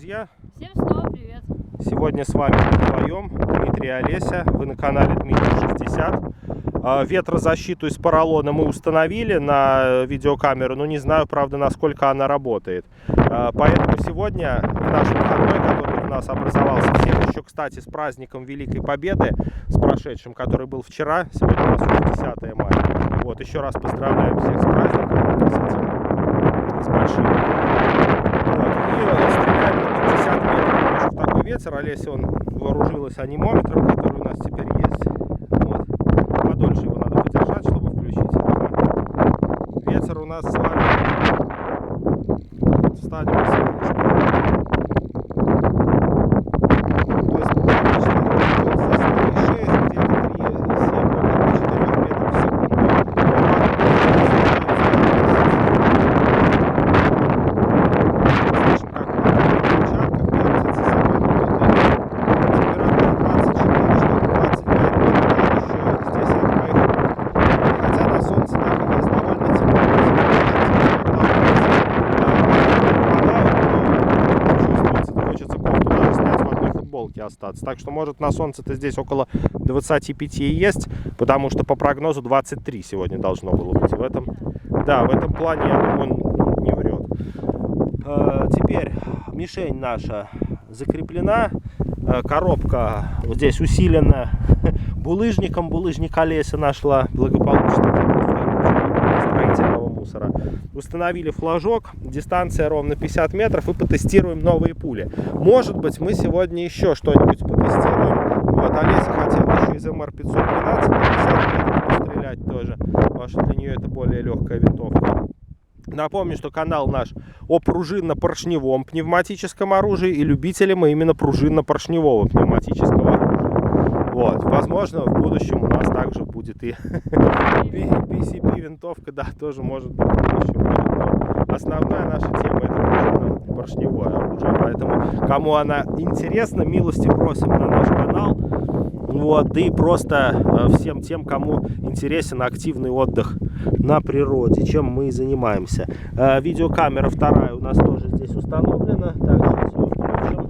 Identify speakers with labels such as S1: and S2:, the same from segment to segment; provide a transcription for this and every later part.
S1: друзья!
S2: Всем снова привет!
S1: Сегодня с вами вдвоем Дмитрий и Олеся. Вы на канале Дмитрий 60. Ветрозащиту из поролона мы установили на видеокамеру, но не знаю, правда, насколько она работает. Поэтому сегодня в наш выходной, который у нас образовался, всех еще, кстати, с праздником Великой Победы, с прошедшим, который был вчера, сегодня у нас уже 10 мая. Вот, еще раз поздравляем всех с праздником, с большим. Вот, и стреляем на 50 метров, потому что в такой ветер. Олеся, вооружилась анимометром, который у нас теперь есть. Вот. Подольше его надо подержать, чтобы включить. Ага. Ветер у нас с вами. Вот, встанем с ловушкой. То есть обычно за 6, где-то 3,7, до 4 метров в секунду. Остаться. Так что может на солнце-то здесь около 25 и есть, потому что по прогнозу 23 сегодня должно было быть. В этом плане, я думаю, не врет. Теперь мишень наша закреплена. Коробка вот здесь усилена булыжником. Булыжник Олеся нашла благополучно строительного мусора. Установили флажок, дистанция ровно 50 метров, и потестируем новые пули. Может быть, мы сегодня еще что-нибудь потестируем. Вот, Олеся хотела еще из МР-512 на 50 метров пострелять тоже, потому что для нее это более легкая винтовка. Напомню, что канал наш о пружинно-поршневом пневматическом оружии, и любители мы именно пружинно-поршневого пневматического оружия. Вот, возможно, в будущем у нас также будет и PCP винтовка, да, тоже может быть в будущем. Но основная наша тема — это пружинно-поршневое оружие, поэтому кому она интересна, милости просим на наш канал. Вот, да и просто всем тем, кому интересен активный отдых на природе, чем мы и занимаемся. Видеокамера вторая у нас тоже здесь установлена. Так, сейчас ее включим.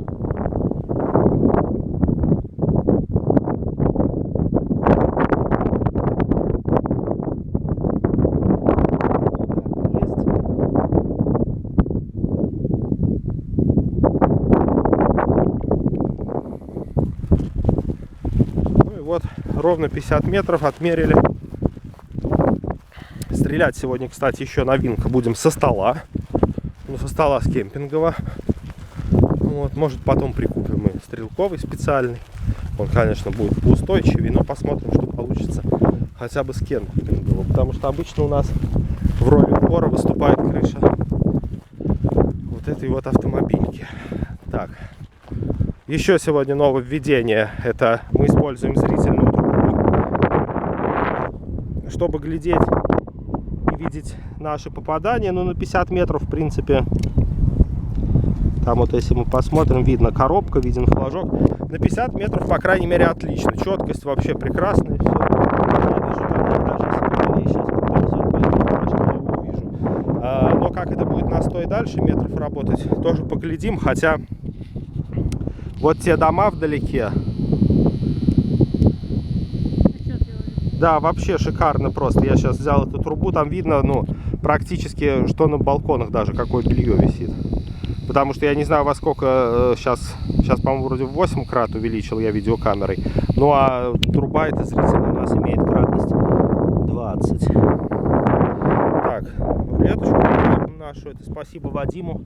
S1: Вот, ровно 50 метров отмерили. Стрелять сегодня, кстати, еще новинка. Будем со стола. Ну, со стола с кемпингового. Вот, может, потом прикупим и стрелковый специальный. Он, конечно, будет поустойчивее, но посмотрим, что получится хотя бы с кемпингового. Потому что обычно у нас в роли упора выступает крыша вот этой вот автомобильки. Так. Еще сегодня нововведение. Это мы используем зрительную трубу, чтобы глядеть и видеть наши попадания. Но на 50 метров, в принципе, там вот если мы посмотрим, видно коробка, виден флажок. На 50 метров, по крайней мере, отлично. Четкость вообще прекрасная. Все. Я вижу, даже если сейчас увижу. Но как это будет на 100 и дальше метров работать, тоже поглядим. Хотя вот те дома вдалеке. Да, вообще шикарно просто. Я сейчас взял эту трубу, там видно, ну, практически, что на балконах даже какое белье висит. Потому что я не знаю, во сколько сейчас, по-моему, вроде в 8 крат увеличил я видеокамерой. Ну, а труба эта зрительная у нас имеет кратность 20. Так, рулеточку нашу, это спасибо Вадиму.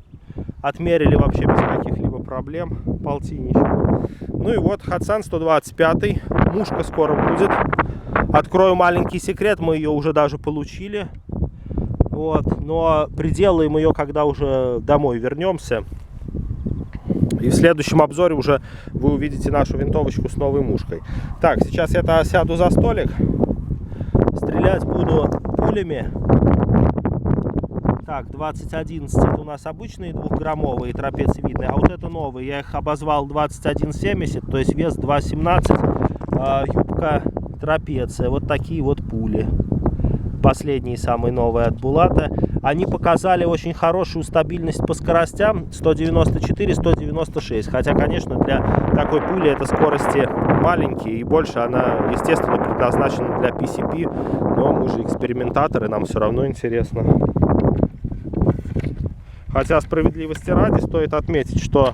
S1: Отмерили вообще без каких-либо проблем. Полтинничек. Ну и вот Hatsan 125. Мушка скоро будет. Открою маленький секрет. Мы ее уже даже получили. Вот. Но приделаем ее, когда уже домой вернемся. И в следующем обзоре уже вы увидите нашу винтовочку с новой мушкой. Так, сейчас я сяду за столик. Стрелять буду пулями. Так, 2011 это у нас обычные 2-граммовые трапециевидные, а вот это новые. Я их обозвал 2170, то есть вес 2,17, юбка трапеция. Вот такие вот пули. Последние, самые новые от Булата. они показали очень хорошую стабильность по скоростям 194-196. Хотя, конечно, для такой пули это скорости маленькие, и больше она, естественно, предназначена для PCP. Но мы же экспериментаторы, нам все равно интересно. Хотя, справедливости ради, стоит отметить, что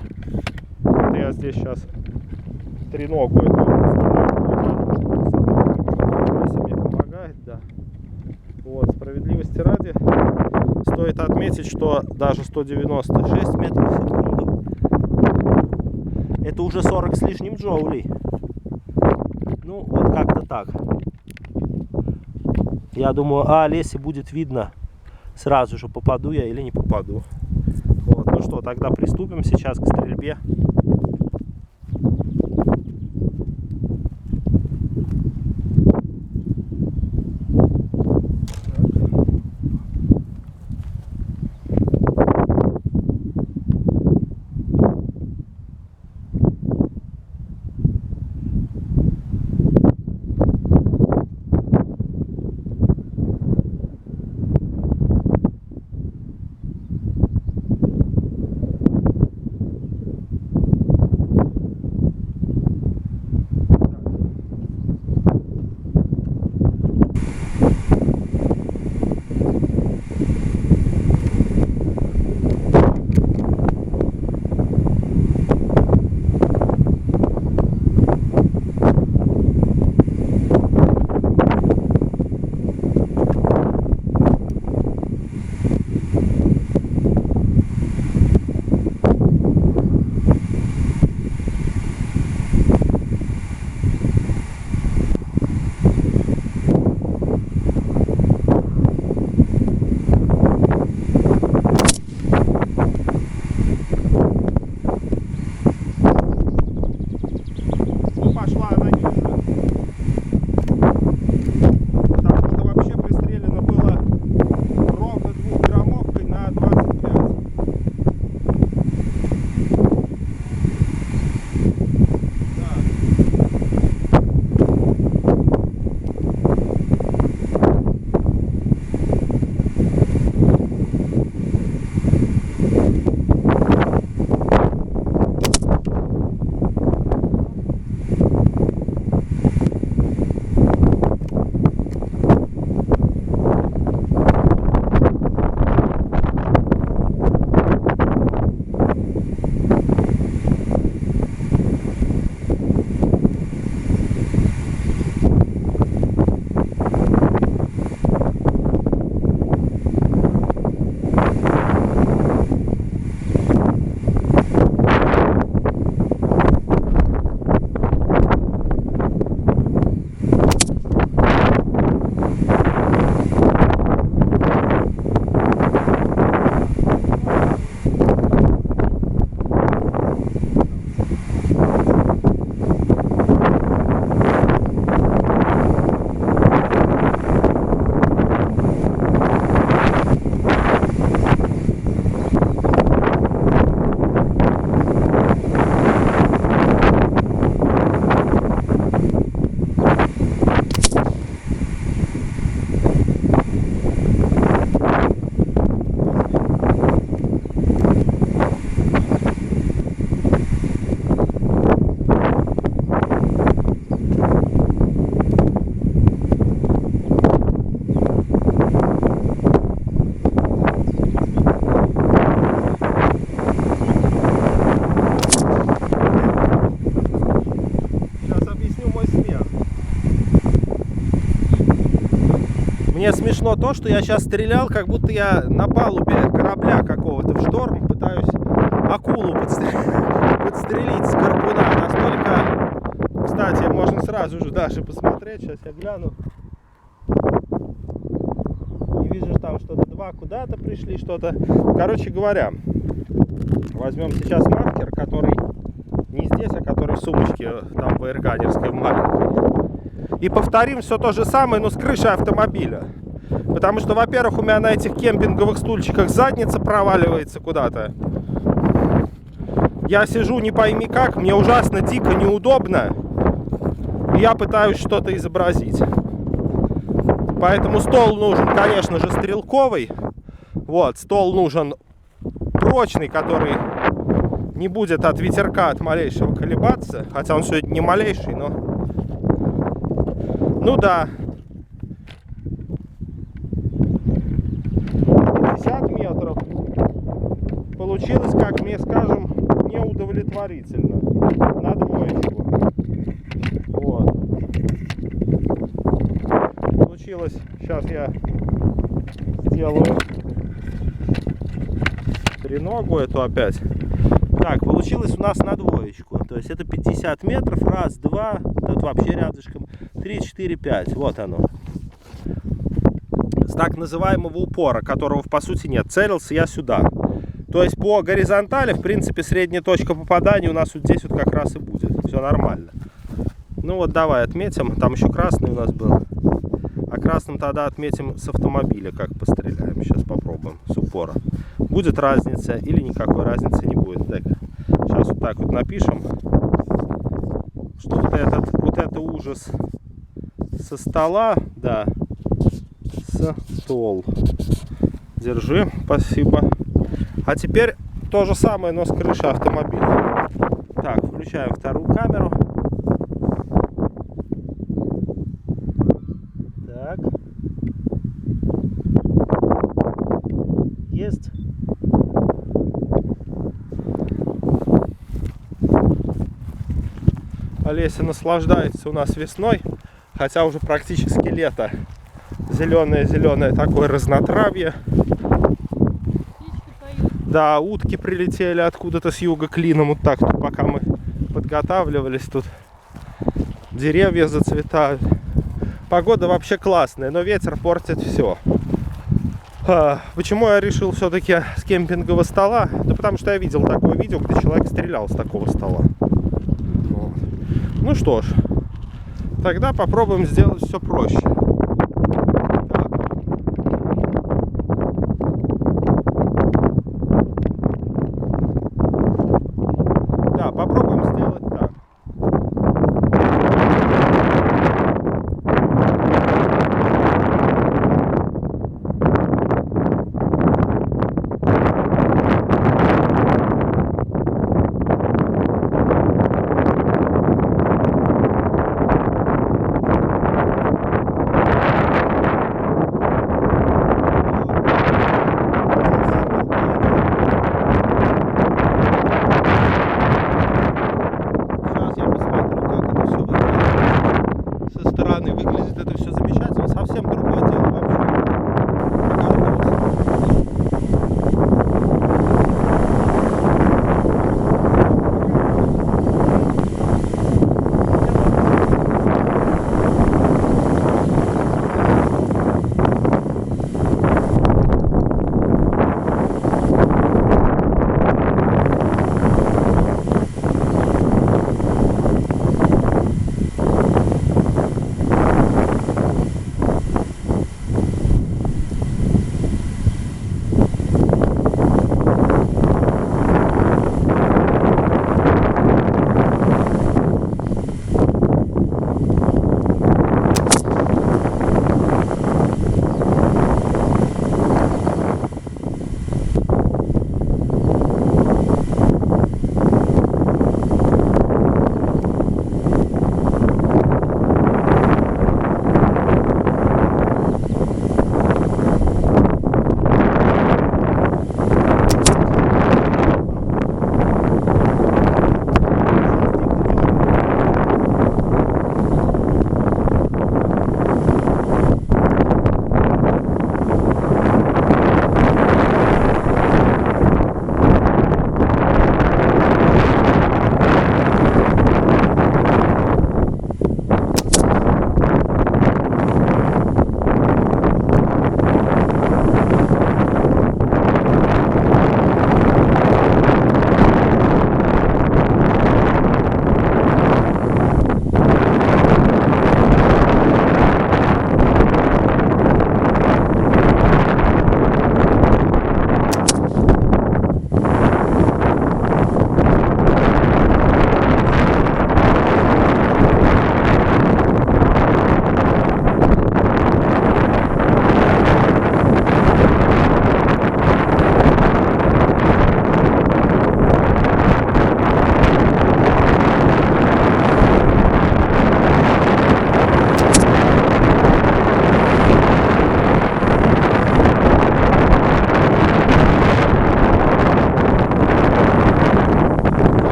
S1: я здесь сейчас треногу эту себе помогает, да. Вот, справедливости ради, стоит отметить, что даже 196 метров в секунду — это уже 40 с лишним джоулей. Ну, вот как-то так. Я думаю, Олесе будет видно сразу же, попаду я или не попаду. Вот. Ну что, тогда приступим сейчас к стрельбе. Мне смешно то, что я сейчас стрелял, как будто я на палубе корабля какого-то в шторм пытаюсь акулу подстрелить с гарпуна. Настолько, кстати, можно сразу же даже посмотреть. Сейчас я гляну. Не вижу, там что-то два куда-то пришли, что-то. Короче говоря, возьмем сейчас маркер, который не здесь, а который в сумочке там ВРКанерской маленькой. И повторим все то же самое, но с крыши автомобиля. Потому что, во-первых, у меня на этих кемпинговых стульчиках задница проваливается куда-то. Я сижу не пойми как, мне ужасно дико неудобно. И я пытаюсь что-то изобразить. Поэтому стол нужен, конечно же, стрелковый. Вот, стол нужен прочный, который не будет от ветерка от малейшего колебаться. Хотя он сегодня не малейший, но... Ну да. 50 метров. Получилось, как мне скажем, неудовлетворительно. На двоечку. Вот. Получилось. Сейчас я сделаю треногу эту опять. Так, получилось у нас на двоечку. То есть это 50 метров. Раз, два. Тут вообще рядышком. 3, 4, 5. Вот оно. С так называемого упора, которого по сути нет. Целился я сюда. То есть по горизонтали, в принципе, средняя точка попадания у нас вот здесь вот как раз и будет. Все нормально. Ну вот давай отметим. Там еще красный у нас был. А красным тогда отметим с автомобиля, как постреляем. Сейчас попробуем с упора. Будет разница или никакой разницы не будет. Так, сейчас вот так вот напишем, что вот это ужас со стола, да, стол. Держи, спасибо. А теперь то же самое, но с крыши автомобиля. Так, включаем вторую камеру. Так. Есть. Олеся наслаждается у нас весной, хотя уже практически лето. Зеленое-зеленое такое разнотравье. Да, утки прилетели откуда-то с юга клином, вот так, тут, пока мы подготавливались, тут деревья зацветают. Погода вообще классная, но ветер портит все. Почему я решил все-таки с кемпингового стола? Да потому что я видел такое видео, где человек стрелял с такого стола. Вот. Ну что ж, тогда попробуем сделать все проще. Да, попробуем сделать так.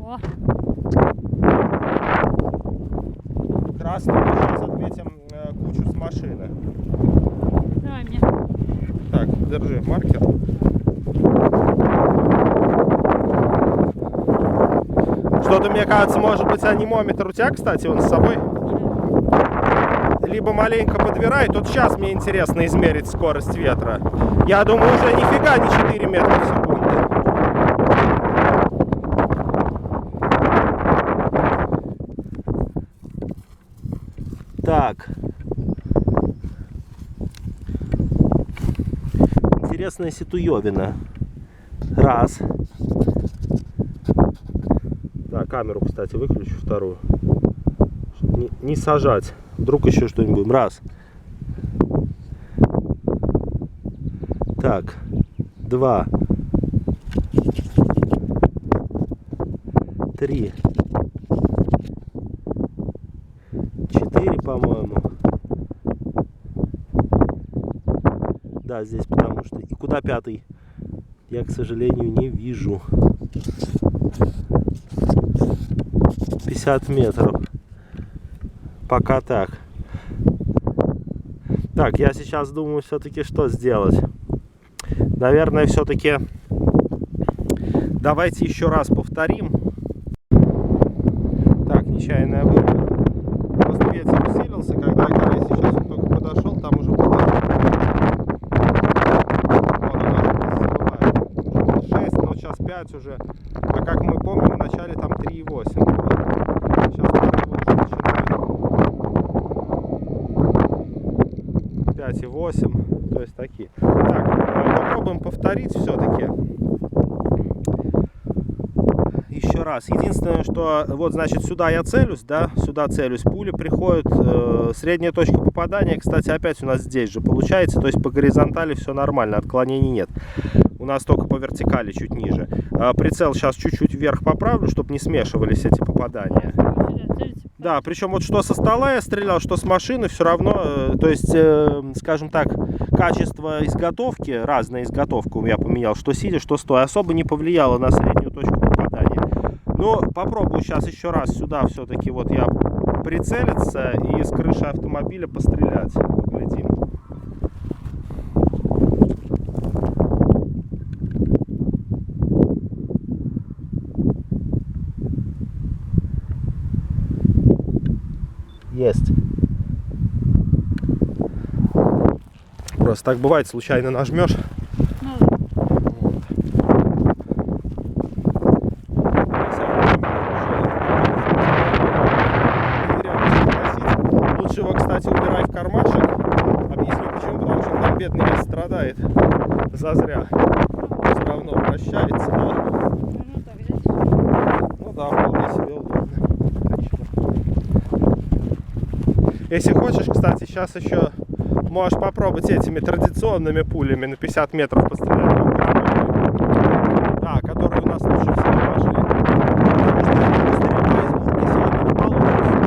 S2: О,
S1: Красный, сейчас отметим кучу с машины.
S2: давай мне.
S1: Так, держи маркер. Что-то, мне кажется, может быть, анимометр у тебя, кстати, он с собой. Либо маленько подбирает. Вот сейчас мне интересно измерить скорость ветра. Я думаю, уже нифига не 4 метра в секунду. Так. Интересная ситуевина. Раз. Да, камеру, кстати, выключу вторую. Чтобы не сажать. Вдруг еще что-нибудь будем. Раз. Так. Два. Три. Четыре, по-моему. Да, здесь потому что... И куда пятый? Я, к сожалению, не вижу. 50 метров. Пока так. Так, я сейчас думаю все-таки что сделать. Наверное, все-таки давайте еще раз повторим. Так, нечаянная выбор. Просто ветер усилился, когда я ко мне сейчас он только подошел, там уже было. Вон она уже 6, но сейчас 5 уже. А как мы помним, в начале там 3,8 было. Сейчас попробуем уже начинать. 5,8. То есть такие. Так, попробуем повторить все-таки. Еще раз. Единственное, что вот, значит, сюда я целюсь, да, сюда целюсь, пуля приходит, средняя точка попадания, кстати, опять у нас здесь же получается, то есть по горизонтали все нормально, отклонений нет. У нас только по вертикали чуть ниже. Прицел сейчас чуть-чуть вверх поправлю, чтобы не смешивались эти попадания. Да, причем вот что со стола я стрелял, что с машины, все равно, то есть, скажем так, качество изготовки, разная изготовка я поменял, что сидя, что стоя, особо не повлияло на среднюю точку попадания. Но попробую сейчас еще раз сюда все-таки вот я прицелиться и с крыши автомобиля пострелять. Поглядим. Есть. Просто так бывает, случайно нажмешь. Лучше его, кстати, убирай в кармашек. Объясню почему, потому что он там бедный весь страдает. Зазря. Все равно вращается, да. Ну да, вполне себе удобно. Если хочешь, кстати, сейчас еще можешь попробовать этими традиционными пулями на 50 метров пострелять. Да, которые у нас лучше всего пошли. Потому что стрельба из мурки сегодня не получится.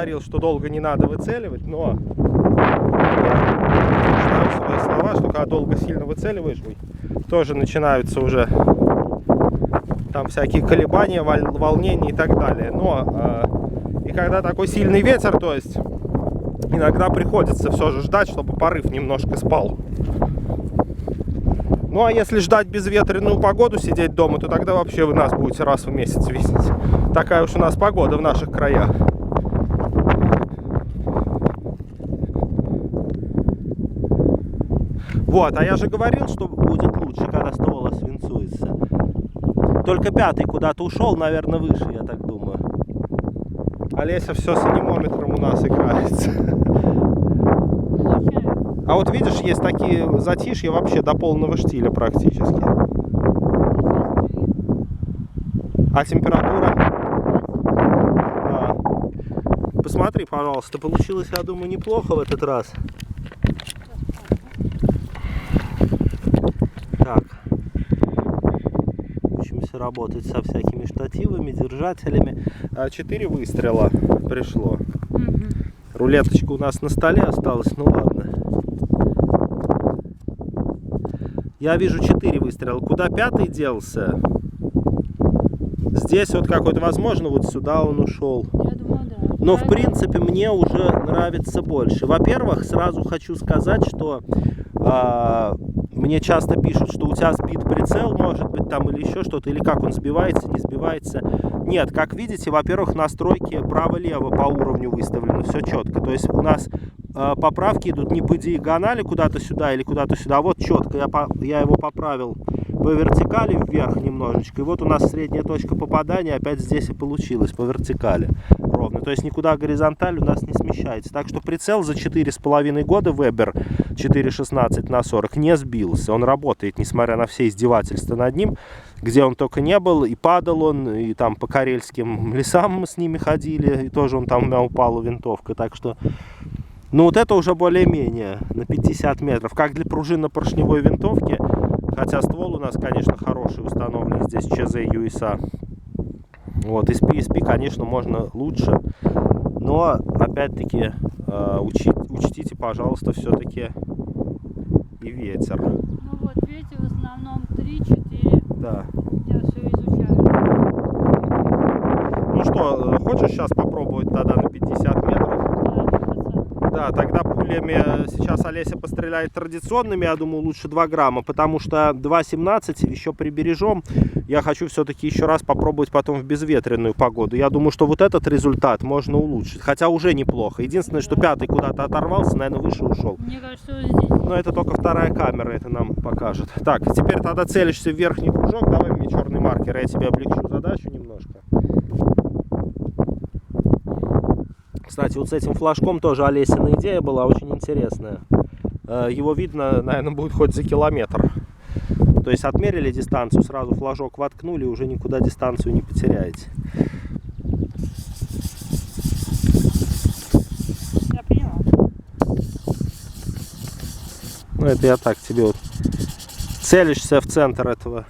S1: говорил, что долго не надо выцеливать, но я знаю свои слова, что когда долго сильно выцеливаешь, тоже начинаются уже там всякие колебания, волнения и так далее. Но и когда такой сильный ветер, то есть иногда приходится все же ждать, чтобы порыв немножко спал. Ну а если ждать безветренную погоду, сидеть дома, то тогда вообще вы нас будете раз в месяц видеть. Такая уж у нас погода в наших краях. Вот, а я же говорил, что будет лучше, когда ствол свинцуется. Только пятый куда-то ушел, наверное, выше, я так думаю. Олеся все с анимометром у нас играется. А вот видишь, есть такие затишья вообще до полного штиля практически. А температура? Посмотри, пожалуйста, получилось, я думаю, неплохо в этот раз. Так. Учимся работать со всякими штативами, держателями. 4 выстрела пришло. Рулеточка у нас на столе осталась, ну ладно. Я вижу 4 выстрела. Куда 5-й делся? Здесь вот какой-то, возможно, вот сюда он ушел.
S2: Я думаю, да.
S1: Но в принципе мне уже нравится больше. Во-первых, сразу хочу сказать, что мне часто пишут, что у тебя сбит прицел, может быть, там или еще что-то, или как он сбивается, не сбивается. Нет, как видите, во-первых, настройки право-лево по уровню выставлены, все четко. То есть у нас поправки идут не по диагонали куда-то сюда или куда-то сюда, а вот четко. Я его поправил по вертикали вверх немножечко. И вот у нас средняя точка попадания опять здесь и получилась по вертикали ровно. То есть никуда горизонталь у нас не смещается. Так что прицел за 4,5 года Weber 4,16/40 не сбился. Он работает, несмотря на все издевательства над ним. Где он только не был, и падал он, и там по карельским лесам мы с ними ходили, и тоже он там у меня упала винтовка. Так что, ну вот это уже более-менее на 50 метров. Как для пружинно-поршневой винтовки, хотя ствол у нас, конечно, хороший, установлен здесь ЧЗ USA. Вот, из PSP, конечно, можно лучше, но, опять-таки, учтите, пожалуйста, все-таки и ветер.
S2: Ну вот, видите, в основном 3-4.
S1: Да.
S2: Я все изучаю.
S1: Ну что, хочешь сейчас попробовать тогда на 50 метров? Да, тогда пулями сейчас Олеся постреляет традиционными, я думаю, лучше 2 грамма, потому что 2,17 еще прибережем. Я хочу все-таки еще раз попробовать потом в безветренную погоду. Я думаю, что вот этот результат можно улучшить, хотя уже неплохо. Единственное, что 5-й куда-то оторвался, наверное, выше ушел.
S2: Мне кажется, вот здесь.
S1: Но это только вторая камера, это нам покажет. Так, теперь тогда целишься в верхний кружок. Давай мне черный маркер, я тебе облегчу задачу немножко. Кстати, вот с этим флажком тоже Олесина идея была очень интересная. Его видно, наверное, будет хоть за километр. То есть отмерили дистанцию, сразу флажок воткнули, уже никуда дистанцию не потеряете.
S2: Я поняла.
S1: Ну это я так тебе вот целишься в центр этого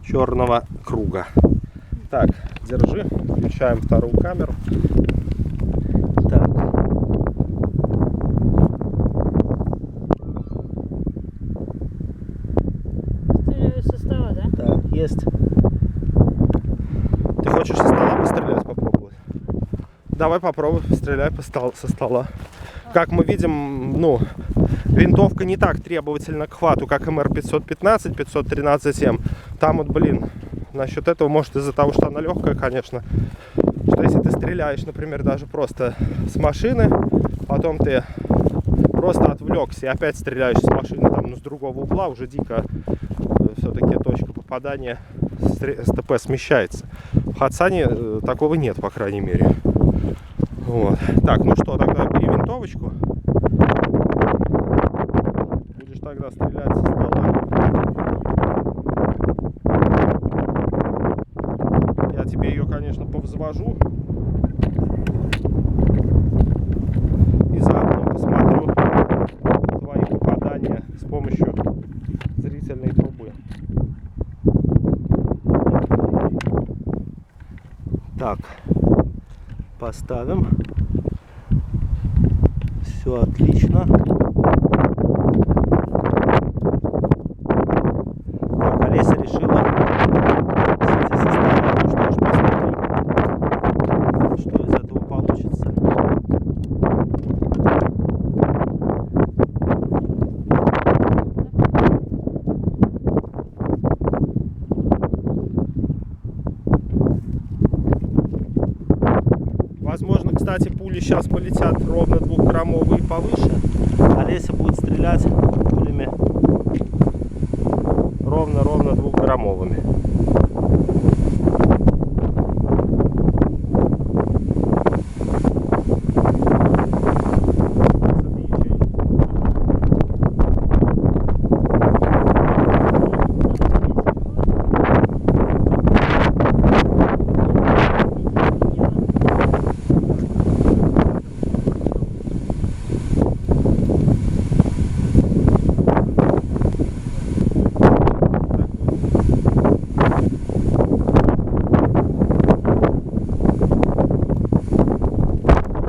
S1: черного круга. Так, держи, включаем вторую камеру. Так.
S2: Стреляю со стола, да?
S1: Так, есть. Ты хочешь со стола пострелять, попробовать? Давай попробуй, стреляй со стола. Как мы видим, ну, винтовка не так требовательна к хвату, как МР-515, 513М. Там вот, блин, насчет этого, может, из-за того, что она легкая, конечно, что если ты стреляешь, например, даже просто с машины, потом ты просто отвлекся и опять стреляешь с машины, там, ну, с другого угла, уже дико все-таки точка попадания с ТП смещается. В Хадсане такого нет, по крайней мере. Вот. Так, ну что, тогда бери винтовочку. Будешь тогда стрелять со стола. Я тебе ее, конечно, повзвожу. И заодно посмотрю твои попадания с помощью зрительной трубы. Так, поставим. Все отлично. Так, Олеся решила сети составить. Ну что ж, посмотрим, что из этого получится. Возможно, кстати, пули сейчас полетят ровно 2-граммовые и повыше. Олеся будет стрелять пулями ровно 2-граммовыми.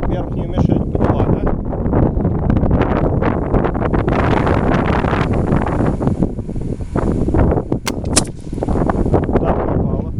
S1: Верхнюю мишень поняла, да? Куда попала?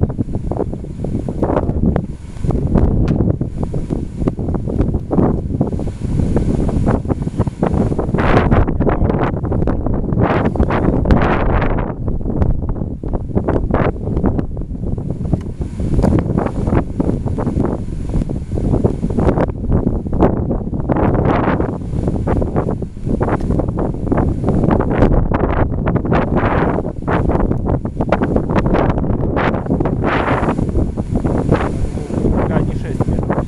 S1: Пока не 6 метров.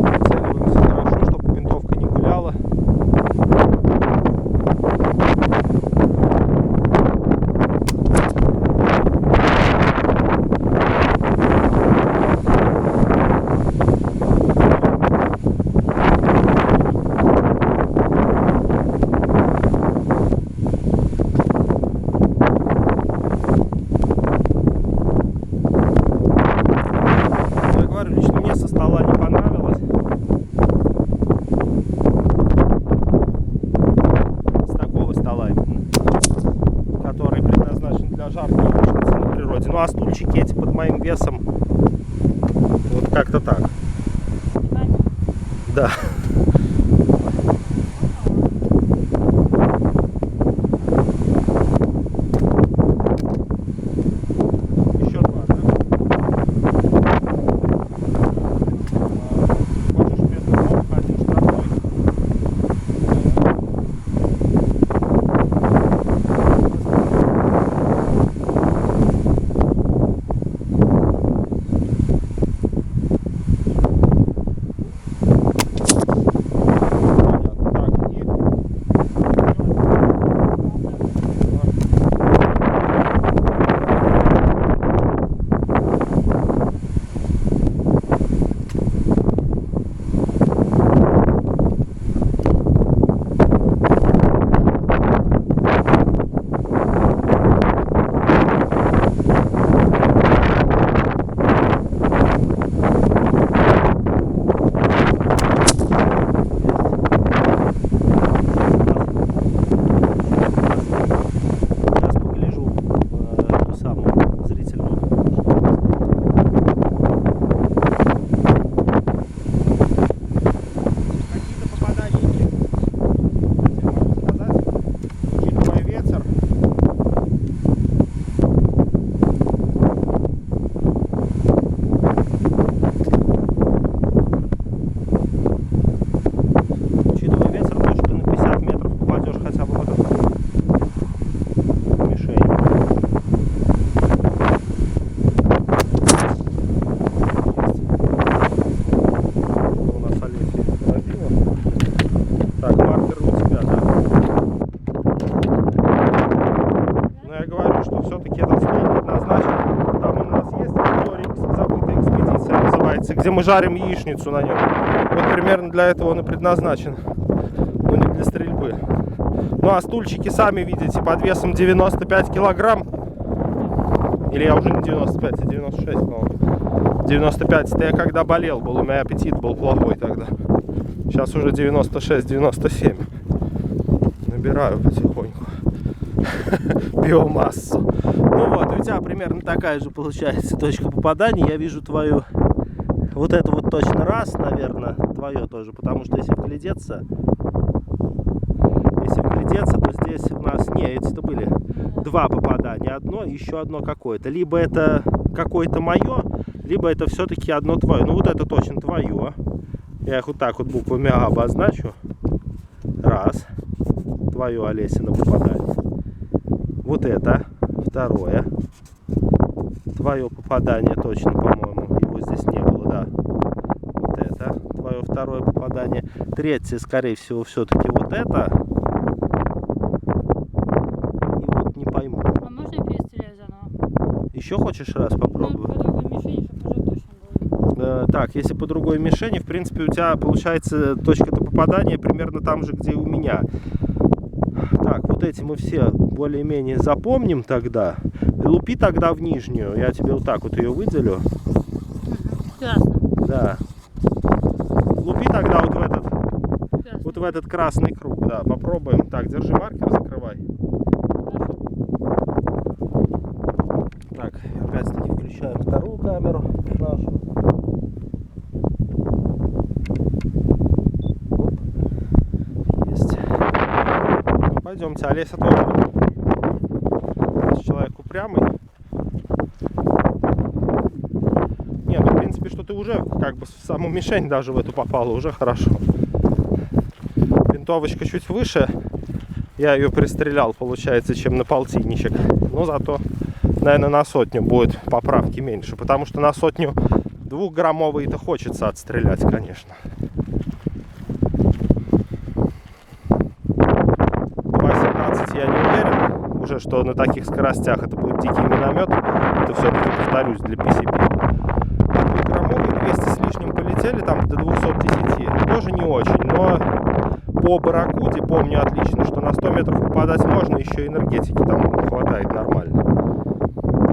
S1: Прицеливаемся хорошо, чтобы винтовка не гуляла. Я говорю, лично мне со стола не понравилось. С такого стола именно, который предназначен для жарки яичницы на природе. Ну а стульчики эти под моим весом вот как-то так. Да. Еще два, да? Можешь без ног, один штрафной. Сейчас погляжу ту самую зрительную. Какие-то попадания нет. Я могу сказать, учитывая ветер. Учитывая ветер, может ты на 50 метров попадешь хотя бы в этот мишень. Что у нас Олеся пробила? Так, маркер у тебя, да? Но я говорю, что все-таки этот стол предназначен. Там у нас есть история, забытая экспедиция называется, где мы жарим яичницу на нем. Вот примерно для этого он и предназначен. Но не для стрельбы. Ну а стульчики сами видите под весом 95 килограмм. Или я уже не 95, а 96, по-моему. 95. Это я когда болел был, у меня аппетит был плохой тогда. Сейчас уже 96-97. Набираю потихоньку биомассу. Ну вот, у тебя примерно такая же получается точка попадания. Я вижу твою, вот это вот точно раз, наверное, твое тоже. Потому что если вглядеться, то здесь у нас, не, эти-то были два попадания. Одно и еще одно какое-то. Либо это какое-то мое, либо это все-таки одно твое. Ну вот это точно твое. Я их вот так вот буквами А обозначу. Раз. Твое, Олесино, попадание. Вот это. Второе. Твое попадание точно, по-моему. Его здесь не было, да. Вот это. Твое второе попадание. Третье, скорее всего, все-таки вот это. И вот не пойму.
S2: А можно я перестреляю заново?
S1: Еще хочешь раз
S2: Ну,
S1: попробую?
S2: по другой мишени, чтобы уже точно было.
S1: Так, если по другой мишени, в принципе, у тебя получается точка-то попадания примерно там же, где и у меня. Так, вот эти мы все более-менее запомним тогда. И лупи тогда в нижнюю. Я тебе вот так вот ее выделю.
S2: Красно.
S1: Да. Лупи тогда вот
S2: Красно.
S1: в этот красный круг. Да, попробуем. Так, держи маркер, закрывай. Так, опять-таки включаем вторую камеру нашу. Оп. Есть. Ну, пойдемте, Олеся тоже. Человек упрямый. Не, ну в принципе, что ты уже как бы в саму мишень даже в эту попала, уже хорошо. Винтовочка чуть выше. Я ее пристрелял, получается, чем на полтинничек. Но зато, наверное, на сотню будет поправки меньше. Потому что на сотню 2-граммовые-то хочется отстрелять, конечно. 2.17 я не уверен уже, что на таких скоростях это будет дикий миномет. Это все-таки, повторюсь, для PCP. 2-граммовые 200 с лишним полетели, там до 210. Тоже не очень, но по Барракуде помню отлично, что на 100 метров попадать можно, еще энергетики там хватает нормально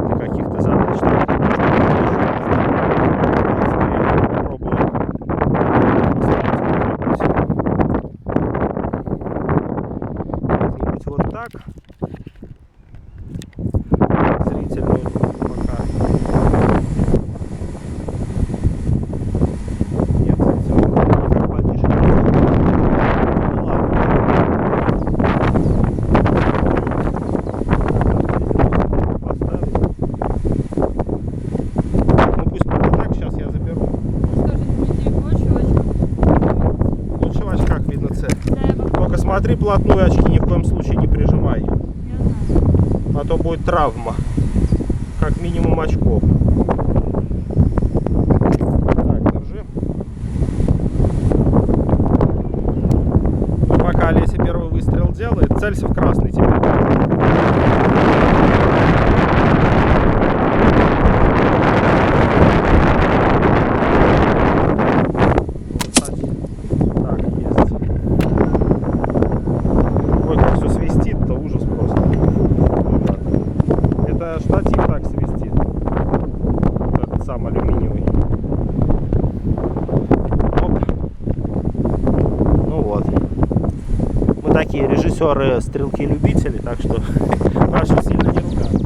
S1: для каких-то задач. Как-нибудь вот так. Зрительную пока. Нет, зрительную никак пониже. Ну ладно. Поставить. Ну пусть пока так, сейчас я заберу.
S2: Скажи, Дмитрий, хочешь очень?
S1: Лучше в очках видно цель.
S2: Да, я попробую.
S1: Только смотри, плотную очки ни в коем случае не прижимай.
S2: Я знаю.
S1: А то будет травма. Как минимум очков. Так, держи. Ну, пока Олеся первый выстрел делает, целься в красный теперь. Так, есть. Ой, как все свистит-то, ужас просто. Ребят. Это штатив так свистит. Вот этот сам алюминиевый. Оп. Ну вот. Мы такие режиссеры, стрелки-любители, так что прошу сильно не ругаться.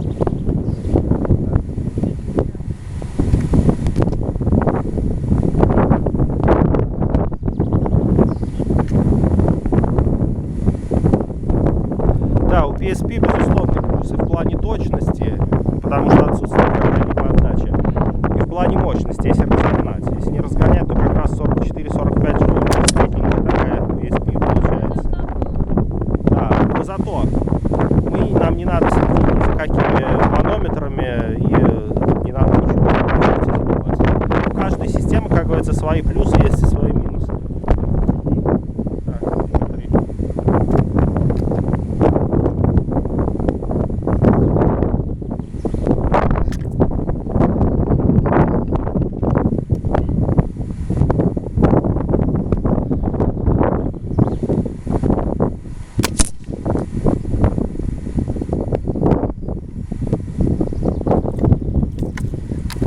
S1: Да, у PSP, безусловно, плюсы в плане точности, потому что отсутствует какая-либо отдача, и в плане мощности, если разогнать. Если не разгонять, то как раз 44-45 джоулей. Средненькая такая PSP получается. Да, но зато нам не надо следить ни за какими манометрами и не надо ничего забывать. У каждой системы, как говорится, свои плюсы есть и свои минусы. Так, смотри.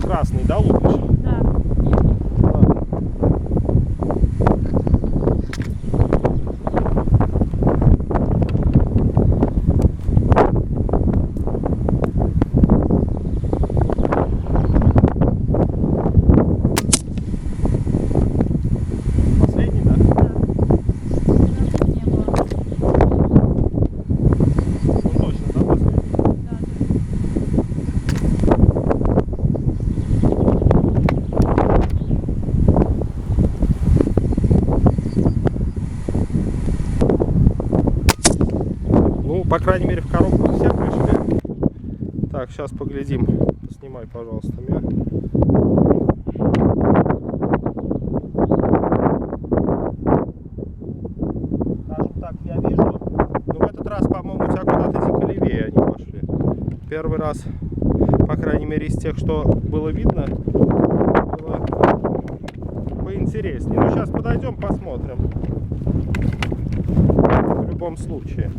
S1: Красный, да, лупишь?
S2: Да.
S1: крайней мере, в коробку все пришли. Так, сейчас поглядим. Поснимай, пожалуйста, меня. Скажем так, я вижу, но в этот раз, по-моему, у тебя куда-то дико левее они пошли. Первый раз, по крайней мере, из тех, что было видно, было поинтереснее. Ну, сейчас подойдем, посмотрим. В любом случае.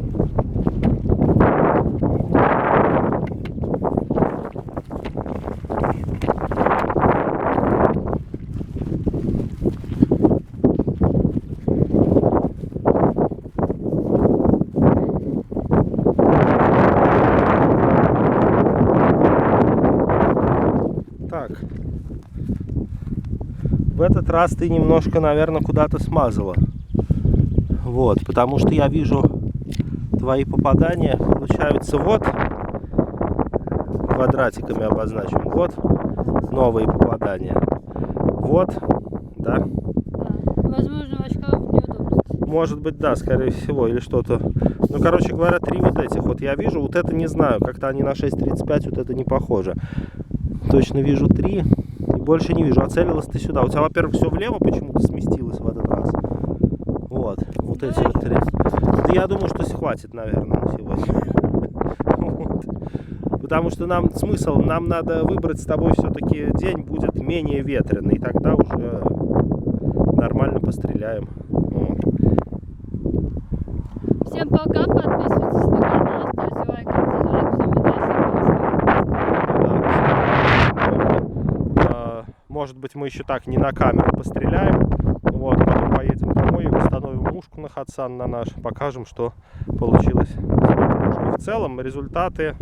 S1: Так. В этот раз ты немножко, наверное, куда-то смазала. Вот, потому что я вижу твои попадания получаются вот, квадратиками обозначим, вот новые попадания, вот, да,
S2: Да. Возможно, в очках неудобно.
S1: может быть, да, скорее всего, или что-то, ну, короче говоря, 3 вот этих вот я вижу, вот это не знаю, как-то они на 6,35, вот это не похоже, точно вижу 3 и больше не вижу, а целилась ты сюда, у тебя, во-первых, все влево почему-то сместилось в этот раз. Вот эти вот 3. Да я думаю, что хватит, наверное, на сегодня. Вот. Потому что нам надо выбрать с тобой все-таки день будет менее ветреный. И тогда уже нормально постреляем. Вот.
S2: Всем пока, подписывайтесь на канал, ставьте лайки, дизлайки,
S1: Может быть, мы еще так не на камеру постреляем. Вот, потом поедем домой, установим мушку на Hatsan на наш, покажем, что получилось с мушкой. В целом результаты,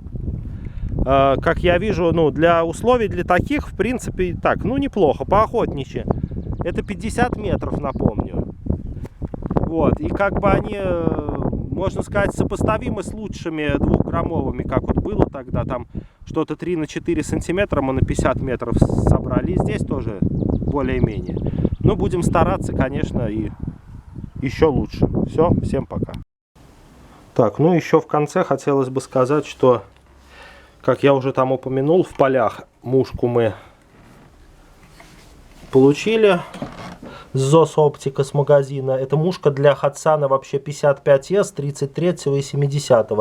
S1: как я вижу, ну, для условий, для таких, в принципе, так, ну, неплохо, поохотничьи. Это 50 метров, напомню. Вот, и как бы они, можно сказать, сопоставимы с лучшими 2-граммовыми, как вот было тогда, там что-то 3 на 4 сантиметра мы на 50 метров собрали, и здесь тоже более-менее. Но будем стараться, конечно, и еще лучше. Все, всем пока. Так, ну еще в конце хотелось бы сказать, что, как я уже там упомянул, в полях мушку мы получили с ЗОС Оптика с магазина. Это мушка для Hatsan вообще 55С, 33 и 70.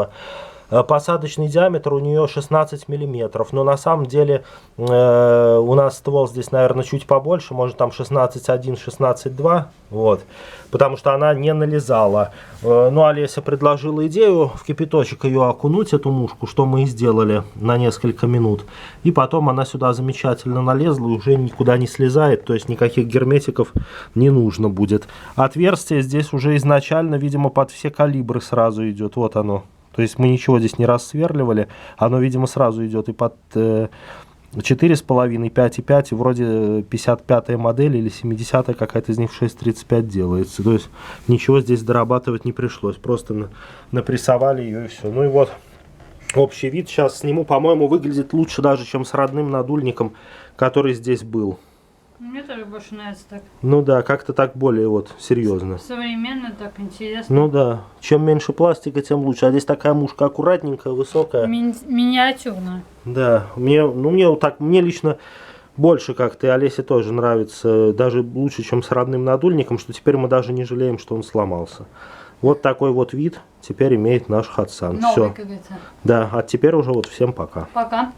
S1: Посадочный диаметр у нее 16 миллиметров, но на самом деле у нас ствол здесь, наверное, чуть побольше, может там 16,1, 16,2, вот, потому что она не налезала. Ну, Олеся предложила идею в кипяточек ее окунуть, эту мушку, что мы и сделали на несколько минут, и потом она сюда замечательно налезла и уже никуда не слезает, то есть никаких герметиков не нужно будет. Отверстие здесь уже изначально, видимо, под все калибры сразу идет, вот оно. То есть мы ничего здесь не рассверливали. Оно, видимо, сразу идет и под 4,5, 5,5. И вроде 55-я модель или 70-я какая-то из них в 6,35 делается. То есть ничего здесь дорабатывать не пришлось. Просто напрессовали ее и все. Ну и вот общий вид. Сейчас сниму. По-моему, выглядит лучше даже, чем с родным надульником, который здесь был.
S2: Мне тоже больше нравится так.
S1: Ну да, как-то так более вот серьезно.
S2: Современно, так интересно.
S1: Ну да, чем меньше пластика, тем лучше. А здесь такая мушка аккуратненькая, высокая.
S2: Миниатюрно.
S1: Да, мне вот так, мне лично больше как-то, и Олесе тоже нравится, даже лучше, чем с родным надульником, что теперь мы даже не жалеем, что он сломался. Вот такой вот вид теперь имеет наш Hatsan.
S2: Новый,
S1: Все.
S2: как говорится.
S1: Да, а теперь уже вот всем пока.
S2: Пока.